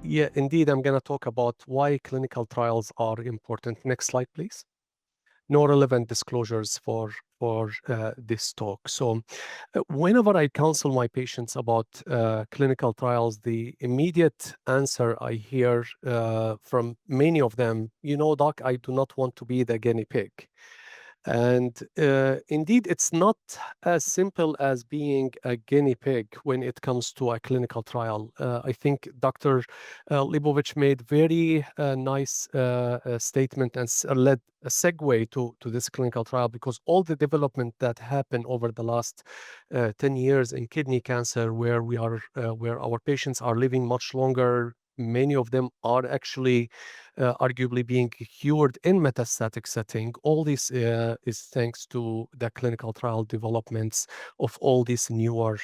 Yeah, indeed, I'm going to talk about why clinical trials are important. Next slide, please. No relevant disclosures for this talk. So, whenever I counsel my patients about clinical trials, the immediate answer I hear from many of them, doc, I do not want to be the guinea pig. And indeed, it's not as simple as being a guinea pig when it comes to a clinical trial. I think Dr. Leibovich made very nice statement and led a segue to this clinical trial because all the development that happened over the last 10 years in kidney cancer, where our patients are living much longer. Many of them are actually arguably being cured in metastatic setting. All this is thanks to the clinical trial developments of all these newer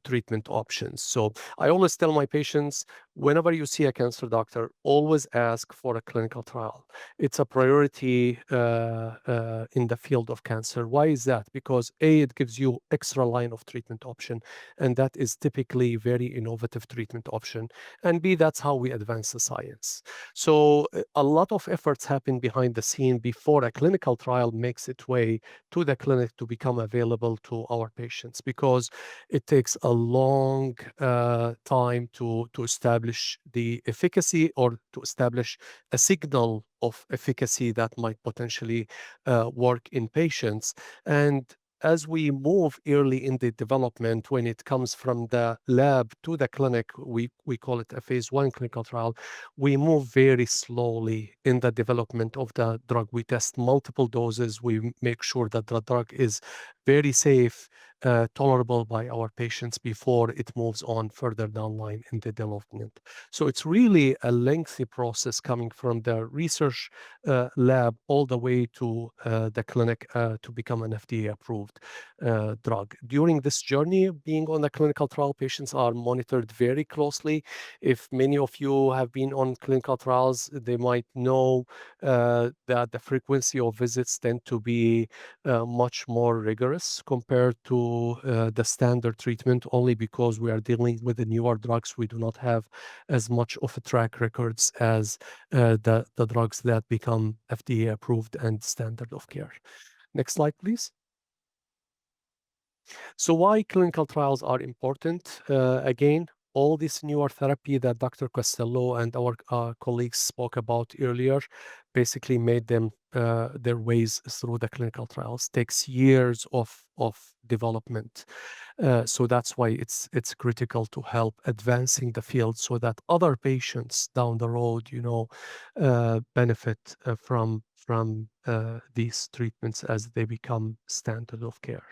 treatment options. So I always tell my patients, whenever you see a cancer doctor, always ask for a clinical trial. It's a priority in the field of cancer. Why is that? Because A, it gives you extra line of treatment option, and that is typically very innovative treatment option. And B, that's how we advance the science. So a lot of efforts happen behind the scene before a clinical trial makes its way to the clinic to become available to our patients because it takes a long time to establish the efficacy or to establish a signal of efficacy that might potentially work in patients. And as we move early in the development, when it comes from the lab to the clinic, we call it a phase 1 clinical trial, we move very slowly in the development of the drug. We test multiple doses. We make sure that the drug is very safe, tolerable by our patients before it moves on further down line in the development. So it's really a lengthy process coming from the research lab all the way to the clinic to become an FDA approved drug. During this journey, being on the clinical trial, patients are monitored very closely. If many of you have been on clinical trials, they might know that the frequency of visits tend to be much more rigorous compared to the standard treatment, only because we are dealing with the newer drugs. We do not have as much of a track records as the drugs that become FDA approved and standard of care. Next slide, please. So why clinical trials are important? Again, all this newer therapy that Dr. Costello and our colleagues spoke about earlier basically made them their ways through the clinical trials. Takes years of development. So that's why it's critical to help advancing the field so that other patients down the road, benefit from these treatments as they become standard of care.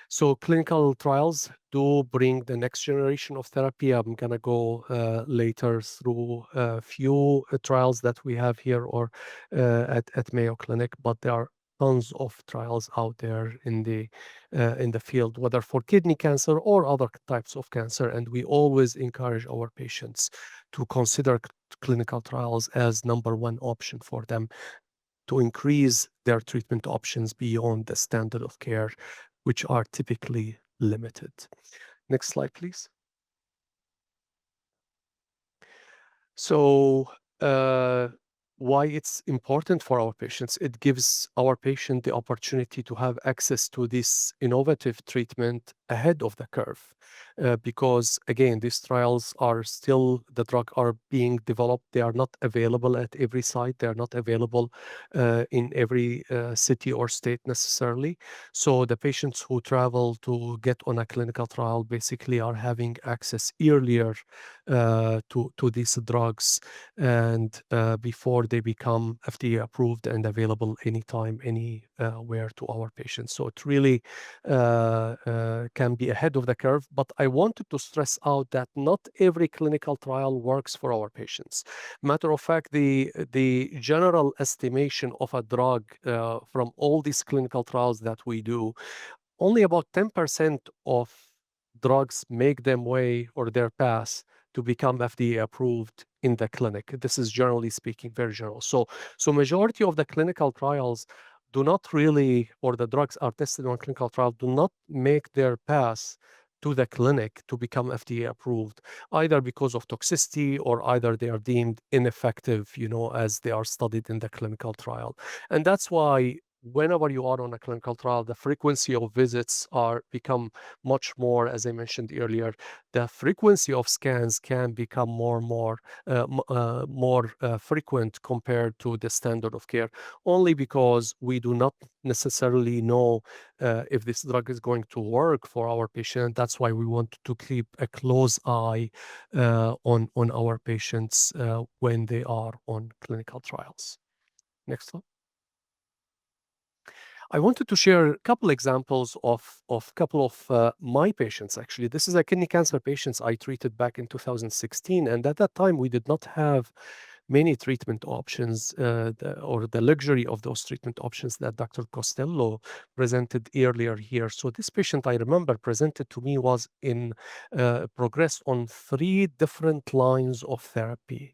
So clinical trials do bring the next generation of therapy. I'm going to go later through a few trials that we have here or at Mayo Clinic, but there are tons of trials out there in the field, whether for kidney cancer or other types of cancer. And we always encourage our patients to consider clinical trials as number one option for them to increase their treatment options beyond the standard of care, which are typically limited. Next slide, please. So, why it's important for our patients? It gives our patient the opportunity to have access to this innovative treatment ahead of the curve. Because again, these trials are still, the drug are being developed. They are not available at every site. They are not available in every city or state necessarily. So the patients who travel to get on a clinical trial basically are having access earlier to these drugs and before they become FDA approved and available anytime, anywhere to our patients. So it really can be ahead of the curve. But I wanted to stress out that not every clinical trial works for our patients. Matter of fact, the general estimation of a drug from all these clinical trials that we do, only about 10% of drugs make them way or their path to become FDA approved in the clinic. This is generally speaking very general. So majority of the clinical trials do not really, or the drugs are tested on clinical trial, do not make their path to the clinic to become FDA approved, either because of toxicity or either they are deemed ineffective, as they are studied in the clinical trial. And that's why whenever you are on a clinical trial, the frequency of visits are become much more, as I mentioned earlier, the frequency of scans can become more frequent compared to the standard of care, only because we do not necessarily know if this drug is going to work for our patient. That's why we want to keep a close eye on our patients when they are on clinical trials. Next slide. I wanted to share a couple examples of couple of my patients. Actually, this is a kidney cancer patients I treated back in 2016, and at that time we did not have many treatment options or the luxury of those treatment options that Dr. Costello presented earlier here. So this patient I remember presented to me was in progressed on 3 different lines of therapy.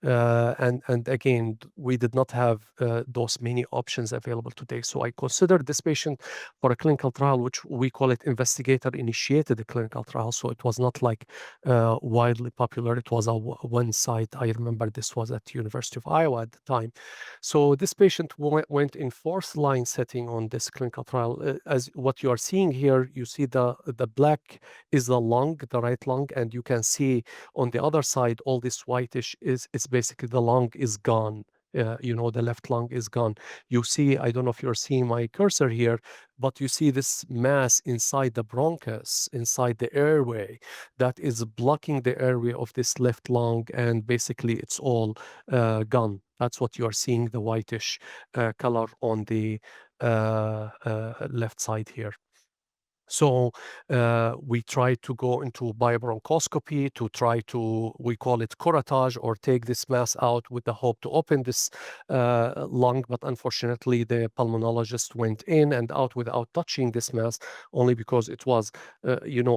And again, we did not have those many options available today. So I considered this patient for a clinical trial, which we call it investigator-initiated clinical trial. So it was not like widely popular. It was a one site. I remember this was at University of Iowa at the time. So this patient went in fourth line setting on this clinical trial. As what you are seeing here, you see the black is the lung, the right lung, and you can see on the other side, all this whitish is basically the lung is gone. The left lung is gone. You see, I don't know if you're seeing my cursor here, but you see this mass inside the bronchus, inside the airway, that is blocking the airway of this left lung, and basically it's all gone. That's what you are seeing, the whitish color on the left side here. So we try to go into biobronchoscopy to try to, we call it curettage, or take this mass out with the hope to open this lung. But unfortunately, the pulmonologist went in and out without touching this mass, only because it was,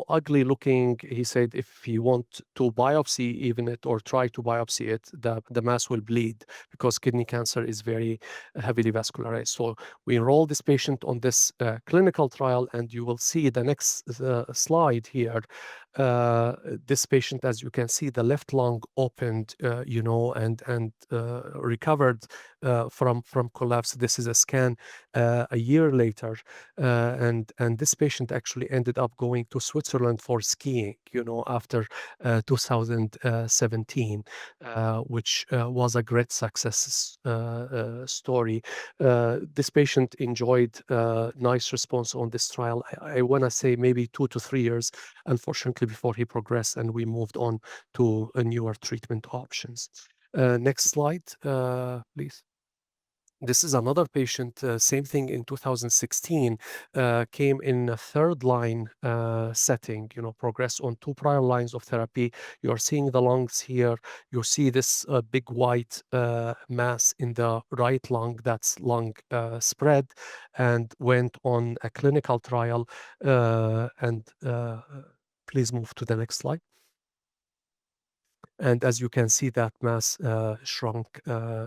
ugly looking. He said if he want to biopsy even it or try to biopsy it, the mass will bleed because kidney cancer is very heavily vascularized. So we enroll this patient on this clinical trial, and you will see the next slide here. This patient, as you can see, the left lung opened, and recovered from collapse. This is a scan a year later, and this patient actually ended up going to Switzerland for skiing, after 2017, which was a great success story. This patient enjoyed nice response on this trial. I want to say maybe 2 to 3 years, unfortunately, before he progressed, and we moved on to newer treatment options. Next slide, please. This is another patient, same thing in 2016, came in a third line setting, progressed on 2 prior lines of therapy. You're seeing the lungs here. You see this big white mass in the right lung, that's lung spread, and went on a clinical trial. And please move to the next slide. And as you can see, that mass shrunk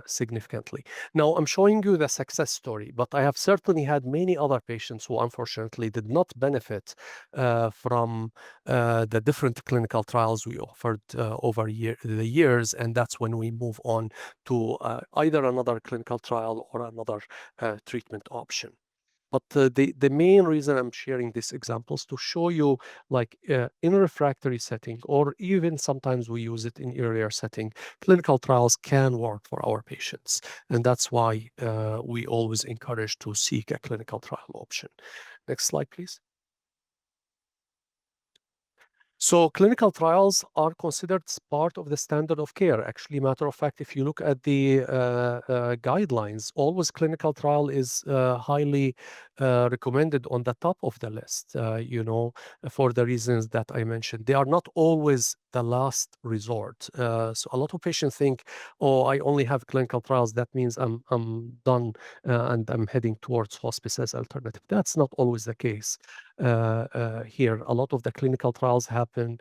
significantly. Now, I'm showing you the success story, but I have certainly had many other patients who unfortunately did not benefit from the different clinical trials we offered over the years, and that's when we move on to either another clinical trial or another treatment option. But the main reason I'm sharing these examples to show you, like in a refractory setting, or even sometimes we use it in earlier setting, clinical trials can work for our patients, and that's why we always encourage to seek a clinical trial option. Next slide, please. So clinical trials are considered part of the standard of care. Actually, matter of fact, if you look at the guidelines, always clinical trial is highly recommended on the top of the list, for the reasons that I mentioned. They are not always the last resort. So a lot of patients think, oh, I only have clinical trials. That means I'm done and I'm heading towards hospice as alternative. That's not always the case. Here, a lot of the clinical trials have happen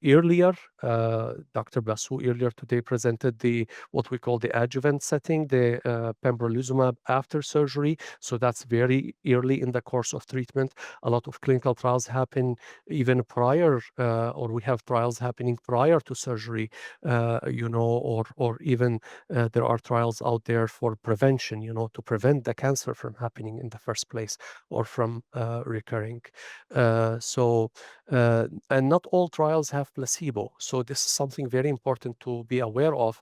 earlier. Dr. Basu earlier today presented the what we call the adjuvant setting, the pembrolizumab after surgery. So that's very early in the course of treatment. A lot of clinical trials happen even prior, or we have trials happening prior to surgery, or even there are trials out there for prevention, to prevent the cancer from happening in the first place or from recurring. And not all trials have placebo. So this is something very important to be aware of.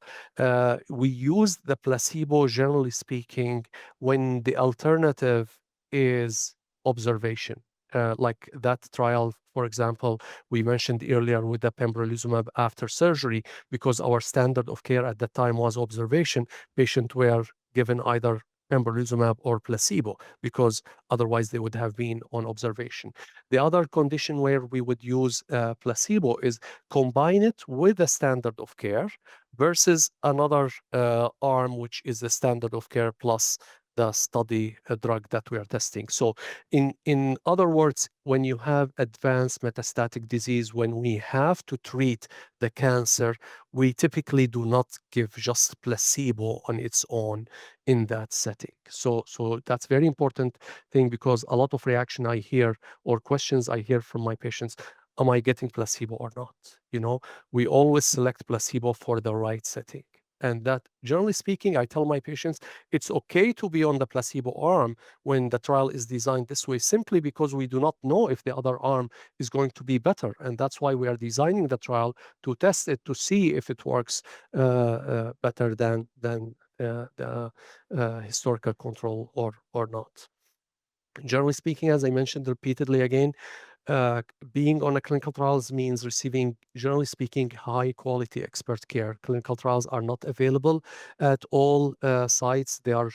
We use the placebo, generally speaking, when the alternative is observation. Like that trial, for example, we mentioned earlier with the pembrolizumab after surgery, because our standard of care at the time was observation, patients were given either pembrolizumab or placebo, because otherwise they would have been on observation. The other condition where we would use placebo is combine it with the standard of care versus another arm, which is the standard of care plus the study drug that we are testing. So in other words, when you have advanced metastatic disease, when we have to treat the cancer, we typically do not give just placebo on its own in that setting. So that's very important thing, because a lot of reaction I hear or questions I hear from my patients, am I getting placebo or not? We always select placebo for the right setting. And that, generally speaking, I tell my patients it's okay to be on the placebo arm when the trial is designed this way, simply because we do not know if the other arm is going to be better. And that's why we are designing the trial to test it, to see if it works better than the historical control or not. Generally speaking, as I mentioned repeatedly again, uh, being on a clinical trials means receiving, generally speaking, high quality expert care. Clinical trials are not available at all sites. They are,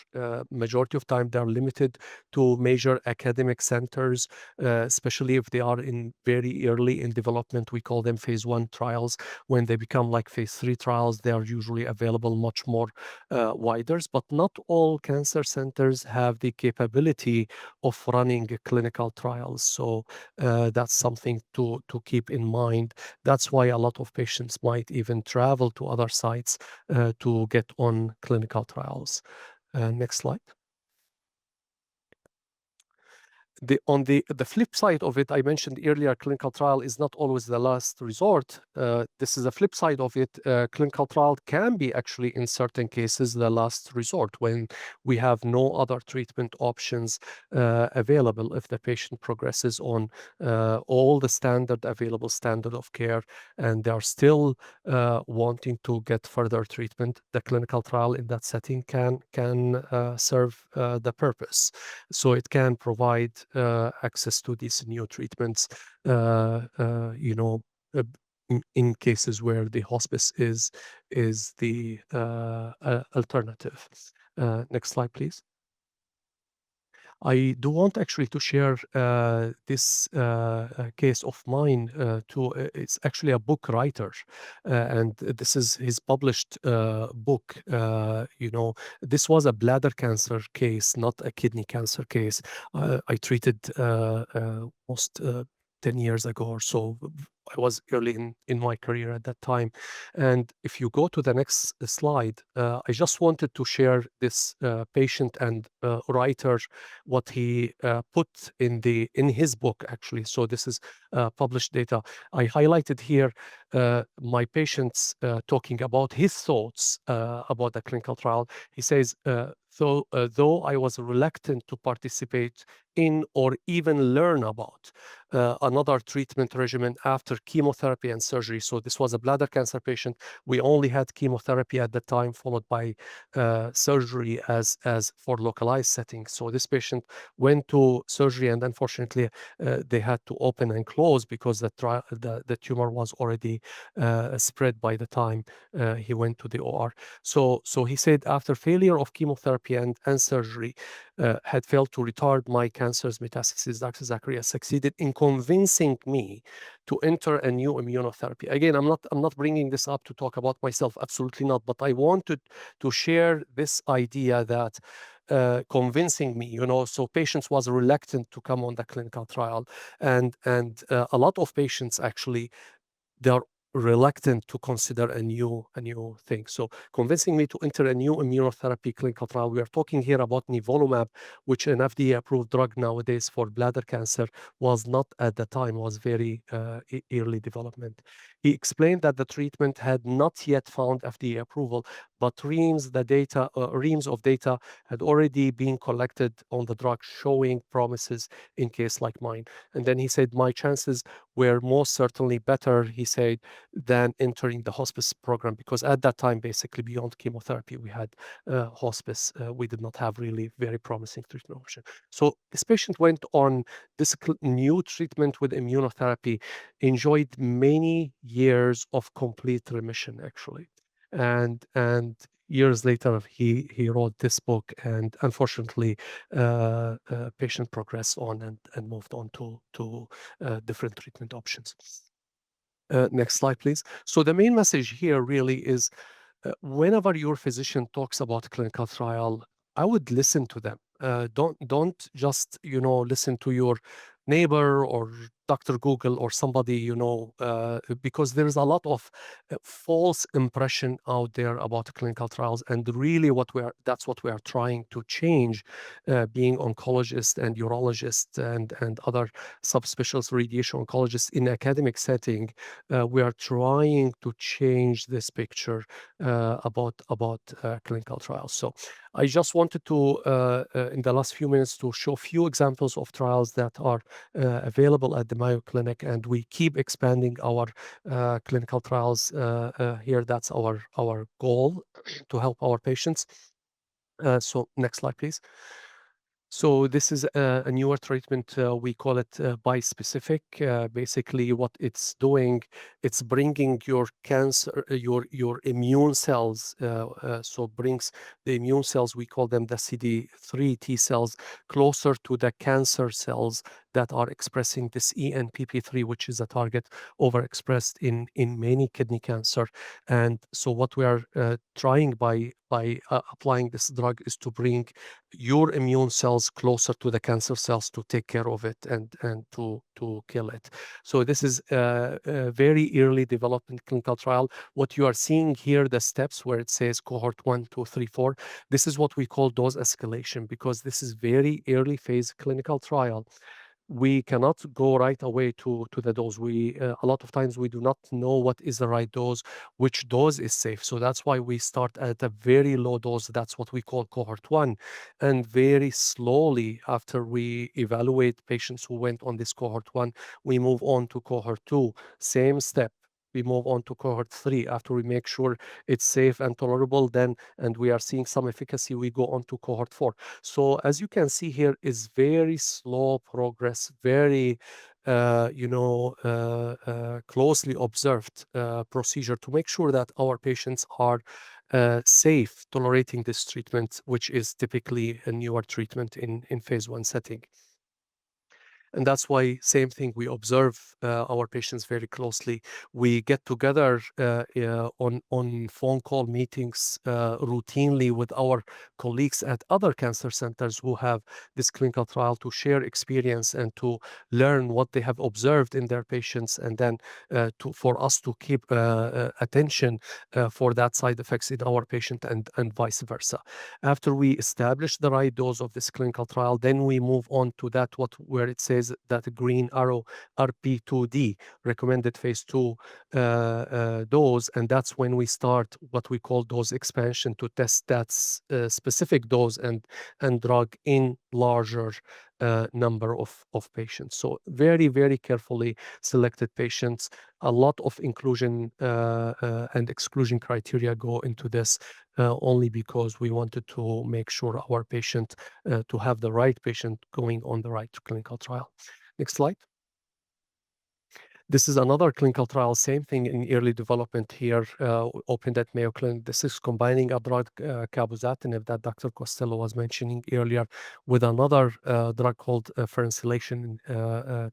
majority of time, they are limited to major academic centers, especially if they are in very early in development. We call them phase 1 trials. When they become like phase 3 trials, they are usually available much more wider. But not all cancer centers have the capability of running clinical trials. So that's something to keep in mind. That's why a lot of patients might even travel to other sites to get on clinical trials. Next slide. On the flip side of it, I mentioned earlier, clinical trial is not always the last resort. This is the flip side of it. Clinical trial can be actually, in certain cases, the last resort when we have no other treatment options available. If the patient progresses on all the available standard of care, and they are still wanting to get further treatment, the clinical trial in that setting can serve the purpose. So it can provide access to these new treatments, uh, in cases where the hospice is the alternative. Next slide, please. I do want actually to share this case of mine it's actually a book writer, and this is his published book. This was a bladder cancer case, not a kidney cancer case. I treated almost 10 years ago or so. I was early in my career at that time. And if you go to the next slide, I just wanted to share this patient and writer, what he put in his book, actually. So this is published data. I highlighted here my patients talking about his thoughts about the clinical trial. He says, though I was reluctant to participate in or even learn about another treatment regimen after chemotherapy and surgery. So this was a bladder cancer patient. We only had chemotherapy at the time, followed by surgery as for localized settings. So this patient went to surgery, and unfortunately, they had to open and close because the tumor was already spread by the time he went to the OR. So he said, after failure of chemotherapy and surgery, had failed to retard my cancer's metastasis, Dr. Zakaria succeeded in convincing me to enter a new immunotherapy. Again, I'm not bringing this up to talk about myself, absolutely not. But I wanted to share this idea that convincing me, so patients was reluctant to come on the clinical trial. And a lot of patients actually, they are reluctant to consider a new thing. So convincing me to enter a new immunotherapy clinical trial. We are talking here about nivolumab, which an FDA-approved drug nowadays for bladder cancer, was not at the time, was very early development. He explained that the treatment had not yet found FDA approval, but reams of data had already been collected on the drug showing promises in case like mine. And then he said, my chances were most certainly better, he said, than entering the hospice program, because at that time, basically beyond chemotherapy, we had hospice. We did not have really very promising treatment option. So this patient went on this new treatment with immunotherapy, enjoyed many years of complete remission, actually. And years later, he wrote this book, and unfortunately, patient progressed on and moved on to different treatment options. Next slide, please. So the main message here really is, whenever your physician talks about clinical trial, I would listen to them. Don't just listen to your neighbor or Dr. Google or somebody, because there's a lot of false impression out there about clinical trials, and really that's what we are trying to change, being oncologists and urologists and other subspecialist radiation oncologists in academic setting. We are trying to change this picture about clinical trials. So I just wanted to, in the last few minutes, to show a few examples of trials that are available at the Mayo Clinic, and we keep expanding our clinical trials here. That's our goal, to help our patients. So next slide, please. So this is a newer treatment. We call it bispecific. Basically, what it's doing, it's bringing your cancer, your immune cells. So brings the immune cells. We call them the CD3 T cells, closer to the cancer cells that are expressing this ENPP3, which is a target overexpressed in many kidney cancer. And so what we are trying by applying this drug is to bring your immune cells closer to the cancer cells to take care of it and to kill it. So this is a very early development clinical trial. What you are seeing here, the steps where it says cohort 1, 2, 3, 4, this is what we call dose escalation, because this is very early phase clinical trial. We cannot go right away to the dose. We a lot of times we do not know what is the right dose, which dose is safe. So that's why we start at a very low dose. That's what we call cohort 1. And very slowly, after we evaluate patients who went on this cohort 1, we move on to cohort 2. Same step. We move on to cohort 3. After we make sure it's safe and tolerable, then, and we are seeing some efficacy, we go on to cohort 4. So as you can see here, is very slow progress, very closely observed procedure to make sure that our patients are safe tolerating this treatment, which is typically a newer treatment in phase 1 setting. And that's why, same thing, we observe our patients very closely. We get together on phone call meetings routinely with our colleagues at other cancer centers who have this clinical trial, to share experience and to learn what they have observed in their patients, and then for us to keep attention for that side effects in our patient, and vice versa. After we establish the right dose of this clinical trial, then we move on to that where it says that green arrow, RP2D, recommended phase 2 dose, and that's when we start what we call dose expansion, to test that specific dose and drug in larger number of patients. So very, very carefully selected patients. A lot of inclusion and exclusion criteria go into this, only because we wanted to make sure our patient, to have the right patient going on the right clinical trial. Next slide. This is another clinical trial, same thing in early development here, opened at Mayo Clinic. This is combining a drug, cabozantinib, that Dr. Costello was mentioning earlier, with another drug called ferensylation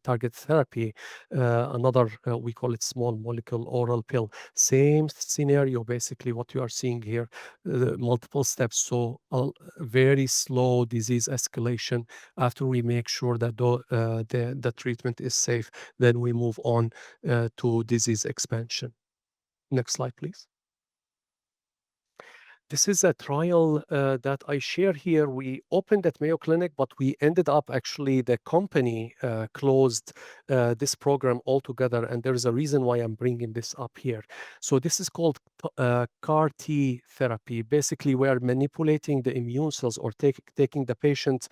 target therapy, another, we call it small molecule oral pill. Same scenario, basically, what you are seeing here, multiple steps. So very slow disease escalation. After we make sure that the treatment is safe, then we move on to disease expansion. Next slide, please. This is a trial that I share here. We opened at Mayo Clinic, but we ended up actually, the company closed this program altogether. And there's a reason why I'm bringing this up here. So this is called CAR T therapy. Basically, we are manipulating the immune cells, or taking the patient's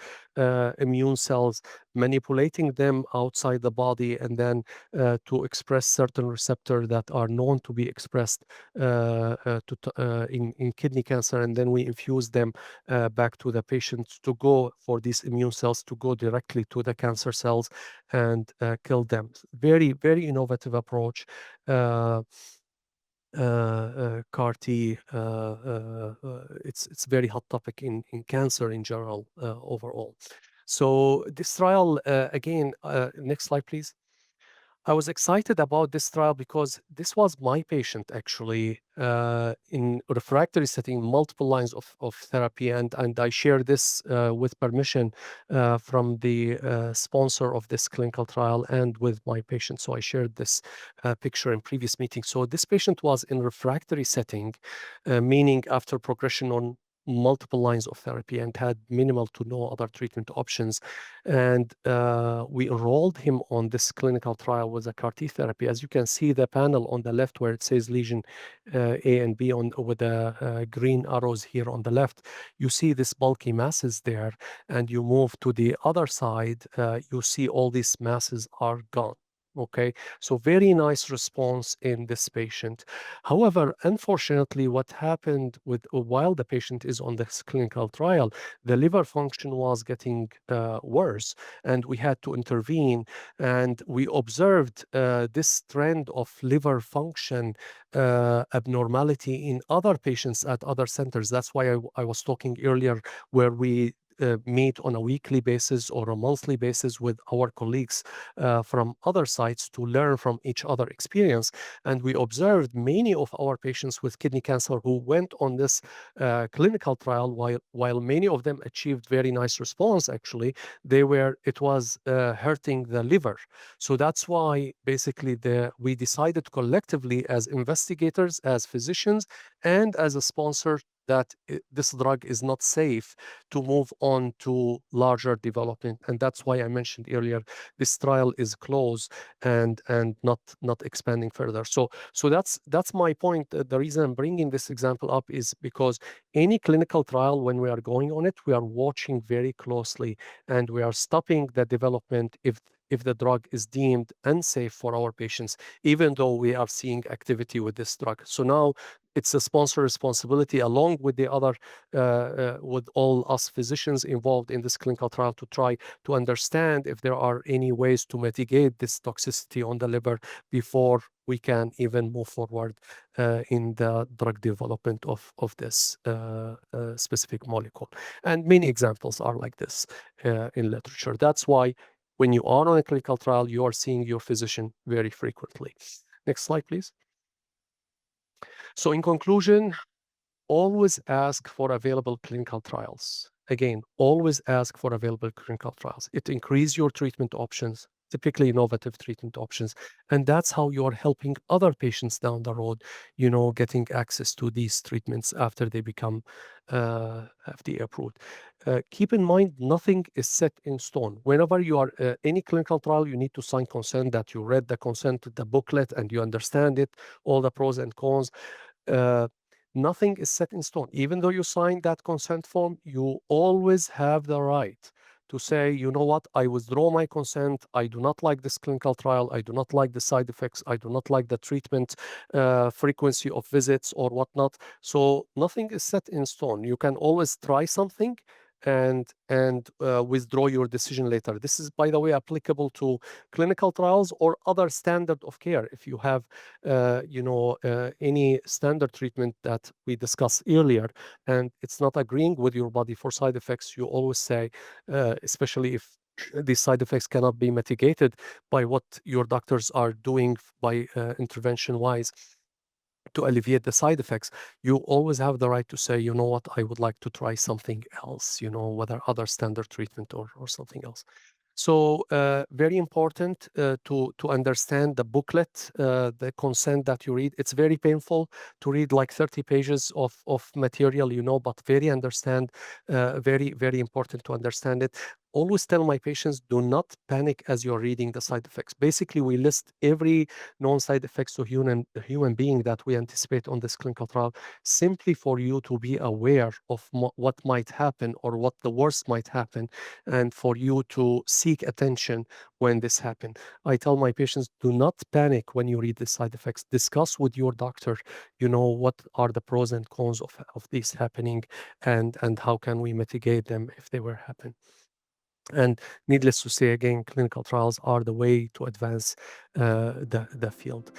immune cells, manipulating them outside the body, and then to express certain receptors that are known to be expressed in kidney cancer, and then we infuse them back to the patient, to go for these immune cells to go directly to the cancer cells and kill them. Very, very innovative approach. CAR T, it's very hot topic in cancer in general, overall. So this trial, again, next slide, please. I was excited about this trial because this was my patient, actually, in refractory setting, multiple lines of therapy. And I share this with permission from the sponsor of this clinical trial and with my patient. So I shared this picture in previous meetings. So this patient was in refractory setting, meaning after progression on multiple lines of therapy, and had minimal to no other treatment options. And we enrolled him on this clinical trial with a CAR T therapy. As you can see, the panel on the left where it says lesion A and B, with the green arrows here on the left, you see this bulky masses there. And you move to the other side, you see all these masses are gone. Okay, so very nice response in this patient. However, unfortunately, what happened with, while the patient is on this clinical trial, the liver function was getting worse, and we had to intervene. And we observed this trend of liver function abnormality in other patients at other centers. That's why I was talking earlier, where we meet on a weekly basis or a monthly basis with our colleagues from other sites to learn from each other experience. And we observed many of our patients with kidney cancer who went on this clinical trial, while many of them achieved very nice response, actually, it was hurting the liver. So that's why basically we decided collectively, as investigators, as physicians, and as a sponsor, that this drug is not safe to move on to larger development. And that's why I mentioned earlier, this trial is closed and not expanding further. So that's my point. The reason I'm bringing this example up is because any clinical trial, when we are going on it, we are watching very closely, and we are stopping the development if the drug is deemed unsafe for our patients, even though we are seeing activity with this drug. So now it's a sponsor responsibility, along with the other, with all us physicians involved in this clinical trial, to try to understand if there are any ways to mitigate this toxicity on the liver before we can even move forward in the drug development of this specific molecule. And many examples are like this in literature. That's why when you are on a clinical trial, you are seeing your physician very frequently. Next slide, please. So in conclusion, always ask for available clinical trials. Again, always ask for available clinical trials. It increases your treatment options, typically innovative treatment options. And that's how you're helping other patients down the road, getting access to these treatments after they become FDA approved. Keep in mind, nothing is set in stone. Whenever you are any clinical trial, you need to sign consent, that you read the consent, the booklet, and you understand it, all the pros and cons. Uh, Nothing is set in stone. Even though you sign that consent form, you always have the right to say, you know what, I withdraw my consent. I do not like this clinical trial. I do not like the side effects. I do not like the treatment frequency of visits or whatnot. So nothing is set in stone. You can always try something, and withdraw your decision later. This is, by the way, applicable to clinical trials or other standard of care. If you have, any standard treatment that we discussed earlier, and it's not agreeing with your body for side effects, you always say, especially if these side effects cannot be mitigated by what your doctors are doing by intervention wise to alleviate the side effects, you always have the right to say, you know what, I would like to try something else, whether other standard treatment or something else. So very important to understand the booklet, the consent that you read. It's very painful to read like 30 pages of material, but very, very important to understand it. Always tell my patients, do not panic as you're reading the side effects. Basically, we list every known side effects to human being that we anticipate on this clinical trial, simply for you to be aware of what might happen or what the worst might happen, and for you to seek attention when this happens. I tell my patients, do not panic when you read the side effects. Discuss with your doctor, what are the pros and cons of these happening, and how can we mitigate them if they were happen. And needless to say, again, clinical trials are the way to advance the field.